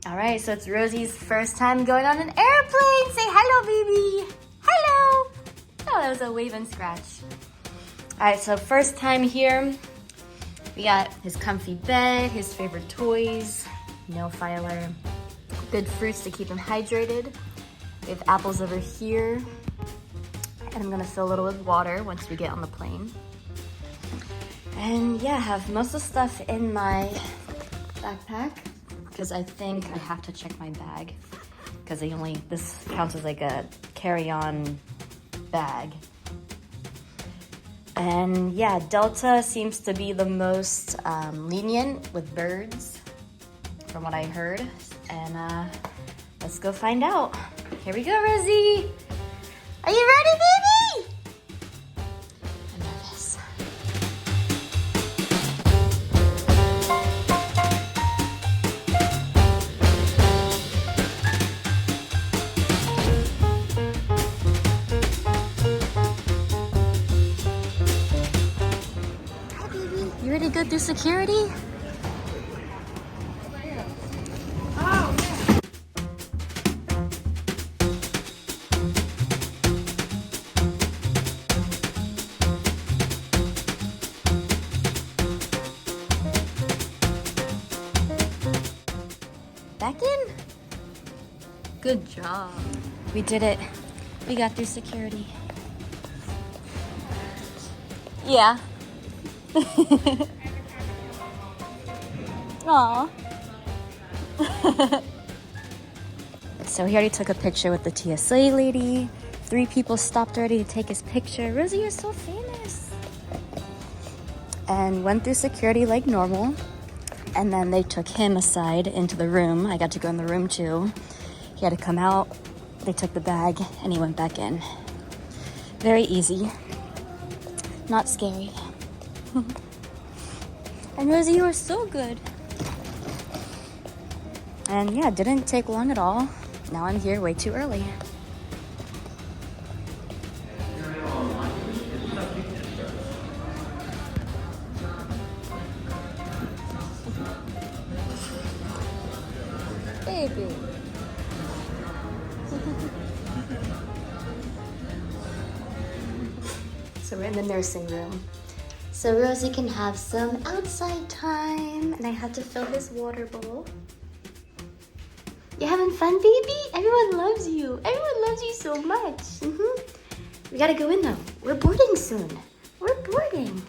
All right, so it's Rosie's first time going on an airplane. Say hello, baby. Hello. Oh, that was a wave and scratch. All right, so first time here. We got his comfy bed, his favorite toys, nail filer, good fruits to keep him hydrated. We have apples over here. And I'm gonna fill a little with water once we get on the plane. And yeah, I have most of the stuff in my backpack because I think I have to check my bag because this counts as like a carry-on bag. And yeah, Delta seems to be the most lenient with birds from what I heard. And let's go find out. Here we go, Rosie. Are you ready, baby? I'm nervous. Hi, baby. You ready to go through security? Back in? Good job. We did it. We got through security. Yeah. Aw. So he already took a picture with the TSA lady. 3 people stopped already to take his picture. Rosie, you're so famous. And went through security like normal. And then they took him aside into the room. I got to go in the room too. He had to come out. They took the bag and he went back in. Very easy. Not scary. And Rosie, you were so good. And yeah, it didn't take long at all. Now I'm here way too early. Baby. So we're in the nursing room. So Rosie can have some outside time, and I had to fill his water bowl. You having fun, baby? Everyone loves you. Everyone loves you so much. We gotta go in though. We're boarding soon. We're boarding.